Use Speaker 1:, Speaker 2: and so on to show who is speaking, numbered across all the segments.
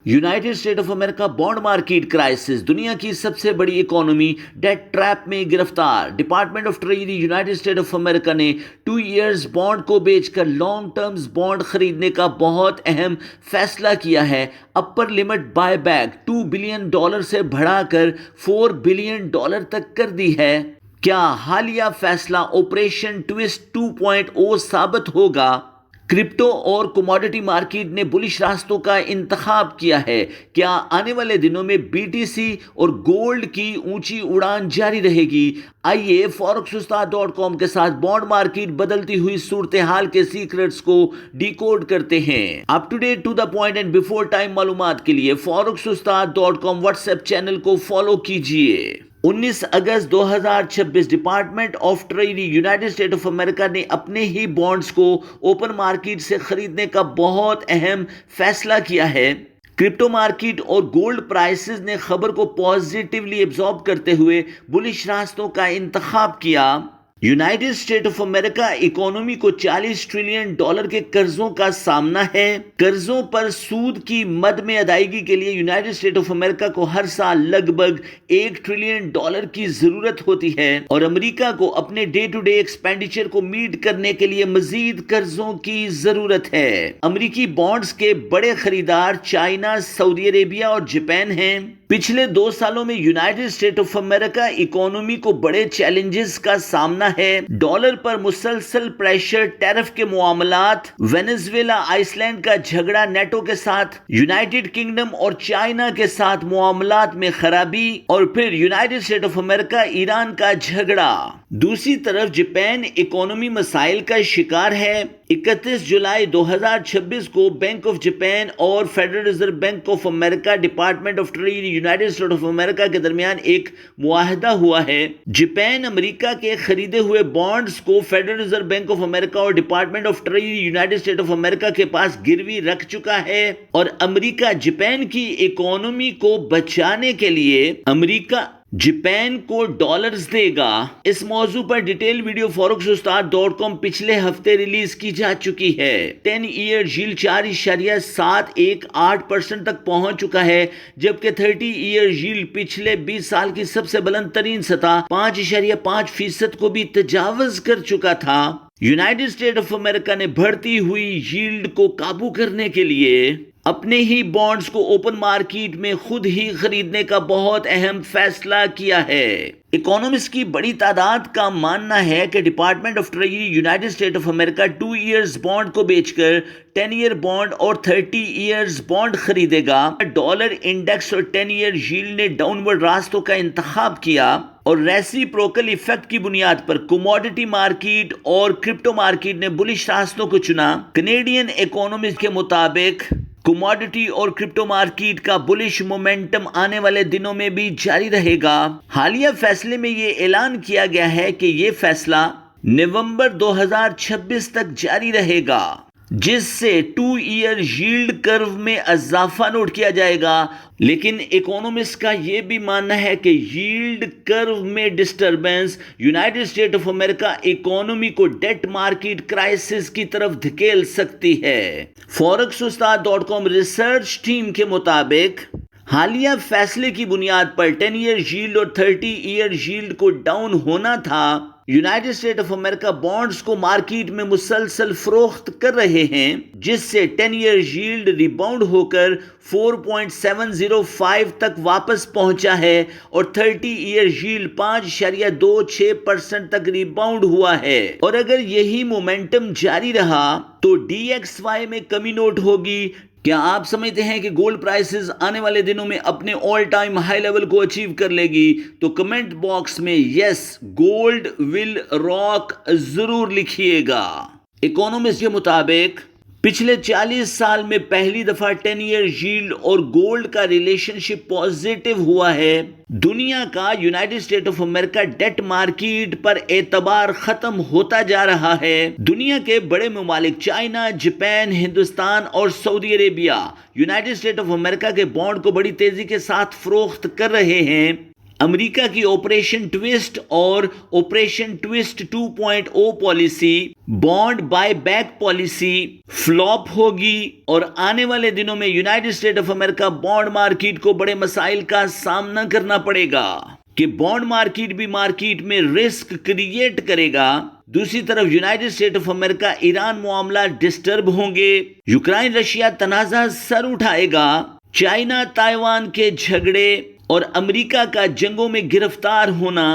Speaker 1: United State of America bond market crisis, दुनिया की सबसे बड़ी इकोनॉमी डेट ट्रैप में गिरफ्तार। Department of Treasury United State of America ने 2 इयर्स बॉन्ड को बेचकर लॉन्ग टर्म्स बॉन्ड खरीदने का बहुत अहम फैसला किया है। अपर लिमिट बायबैक $2 बिलियन से बढ़ाकर $4 बिलियन तक कर दी है। क्या हालिया फैसला ऑपरेशन ट्विस्ट 2.0 साबित होगा? क्रिप्टो और कमोडिटी मार्केट ने बुलिश रास्तों का इंतखाब किया है। क्या आने वाले दिनों में बीटीसी और गोल्ड की ऊंची उड़ान जारी रहेगी? आइए forex-ustad.com के साथ बॉन्ड मार्केट बदलती हुई सूरत हाल के सीक्रेट्स को डिकोड करते हैं। Up to date, to the point and before time मालूमात के लिए forex-ustad.com व्हाट्सएप चैनल को फॉलो कीजिए। 19 अगस्त 2026 department of Treasury United State of America ने अपने ही बॉन्ड्स को ओपन मार्केट से खरीदने का बहुत अहम फैसला किया है। क्रिप्टो मार्केट और गोल्ड प्राइसेस ने खबर को पॉजिटिवली एब्जॉर्ब करते हुए बुलिश रास्तों का इंतखाब किया। United State of America economy को $40 ट्रिलियन के कर्जों का सामना है। कर्जों पर सूद की मद में अदायगी के लिए यूनाइटेड स्टेट ऑफ अमेरिका को हर साल लगभग $1 ट्रिलियन की जरूरत होती है और अमेरिका को अपने डे टू डे एक्सपेंडिचर को मीट करने के लिए मजीद कर्जों की जरूरत है। अमेरिकी बॉन्ड्स के बड़े खरीदार चाइना, सऊदी अरेबिया और जापान हैं। पिछले 2 सालों में United State of America economy को बड़े चैलेंजेस का सामना है। डॉलर पर मुसलसल प्रेशर, टैरिफ के मामलात, वेनेजुएला आइसलैंड का झगड़ा, नेटो के साथ, यूनाइटेड किंगडम और चाइना के साथ मामलात में खराबी और फिर United State of America Iran का झगड़ा। दूसरी तरफ जापान इकोनॉमी मसाइल का शिकार है। 31 जुलाई 2026 को बैंक ऑफ जापान और federal Reserve Bank of America, department of Treasury United State of America के दरमियान एक मुआहदा हुआ है। जापान अमेरिका के खरीदे हुए बॉन्ड्स को Federal Reserve Bank of America और Department of Treasury United State of America के पास गिरवी रख चुका है और अमेरिका जापान की इकोनॉमी को बचाने के लिए अमेरिका जापान को डॉलर्स देगा। इस मौजू पर डिटेल वीडियो forex-ustad.com पिछले हफ्ते रिलीज की जा चुकी है। 10 ईयर यील्ड 4.718% तक पहुंच चुका है, जबकि 30 ईयर यील्ड पिछले 20 साल की सबसे बुलंद तरीन सतह 5.5% को भी तजावज कर चुका था। यूनाइटेड स्टेट ऑफ अमेरिका ने बढ़ती हुई यील्ड को काबू करने के लिए अपने ही बॉन्ड्स को ओपन मार्केट में खुद ही खरीदने का बहुत अहम फैसला किया है। इकोनॉमिस्ट की बड़ी तादाद का मानना है कि department of Treasury United State of America 2 years bond को बेचकर 10 ईयर बॉन्ड और 30 इयर्स बॉन्ड खरीदेगा। डॉलर इंडेक्स और 10 ईयर यील्ड ने डाउनवर्ड रास्तों का इंतखाब किया और रेसिप्रोकल इफेक्ट की बुनियाद पर कमोडिटी मार्केट और क्रिप्टो मार्केट ने बुलिश रास्तों को चुना। कनेडियन इकोनॉमिस्ट के मुताबिक कमोडिटी और क्रिप्टो मार्केट का बुलिश मोमेंटम आने वाले दिनों में भी जारी रहेगा। हालिया फैसले में ये ऐलान किया गया है कि ये फैसला नवंबर 2026 तक जारी रहेगा, जिससे 2 ईयर यील्ड कर्व में इजाफा नोट किया जाएगा। लेकिन इकोनॉमिस्ट का यह भी मानना है कि यील्ड कर्व में disturbance United State of America economy को डेट मार्केट क्राइसिस की तरफ धकेल सकती है। forex-ustad.com रिसर्च टीम के मुताबिक हालिया फैसले की बुनियाद पर 10 ईयर यील्ड और 30 ईयर यील्ड को डाउन होना था। United State of America bonds को मार्केट में मुसलसल फरोख्त कर रहे हैं, जिससे 10 ईयर यील्ड रिबाउंड होकर 4.705 तक वापस पहुंचा है और 30 ईयर यील्ड 5.26% तक रिबाउंड हुआ है। और अगर यही मोमेंटम जारी रहा तो DXY में कमी नोट होगी। क्या आप समझते हैं कि गोल्ड प्राइसेस आने वाले दिनों में अपने ऑल टाइम हाई लेवल को अचीव कर लेगी? तो कमेंट बॉक्स में यस गोल्ड विल रॉक जरूर लिखिएगा। इकोनॉमिस्ट के मुताबिक पिछले 40 साल में पहली दफा 10 ईयर यील्ड और गोल्ड का रिलेशनशिप पॉजिटिव हुआ है। दुनिया का United State of America debt market पर एतबार खत्म होता जा रहा है। दुनिया के बड़े ममालिक चाइना, जापान, हिंदुस्तान और Saudi Arabia United State of America के बॉन्ड को बड़ी तेजी के साथ फरोख्त कर रहे हैं। امریکہ کی آپریشن ٹوسٹ اور operation toast 2.0 policy, bond buy back policy flop ہوگی اور آنے والے دنوں میں United State of America bond market کو بڑے مسائل کا سامنا کرنا پڑے گا کہ بانڈ مارکیٹ بھی مارکیٹ میں رسک کریٹ کرے گا۔ دوسری طرف United State of America Iran معاملہ ڈسٹرب ہوں گے، یوکرائن رشیا تنازع سر اٹھائے گا، چائنا تائیوان کے جھگڑے اور امریکہ کا جنگوں میں گرفتار ہونا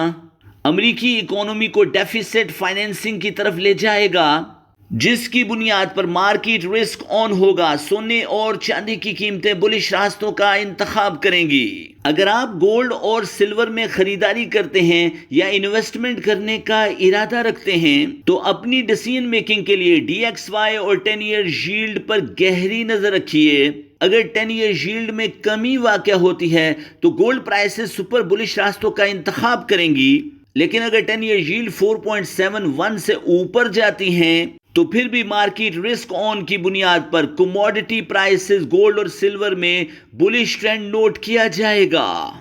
Speaker 1: امریکی اکانومی کو ڈیفیسٹ فائنینسنگ کی طرف لے جائے گا، جس کی بنیاد پر مارکیٹ رسک آن ہوگا، سونے اور چاندی کی قیمتیں بلش راستوں کا انتخاب کریں گی۔ اگر آپ گولڈ اور سلور میں خریداری کرتے ہیں یا انویسٹمنٹ کرنے کا ارادہ رکھتے ہیں تو اپنی ڈیسیژن میکنگ کے لیے DXY اور 10 ایئر ییلڈ پر گہری نظر رکھیے۔ اگر 10 ایئر ییلڈ میں کمی واقع ہوتی ہے تو گولڈ پرائسز سپر بلش راستوں کا انتخاب کریں گی، لیکن اگر 10 ایئر ییلڈ 4.71 سے اوپر جاتی ہیں تو پھر بھی مارکیٹ رسک آن کی بنیاد پر کموڈٹی پرائسز گولڈ اور سلور میں بلش ٹرینڈ نوٹ کیا جائے گا۔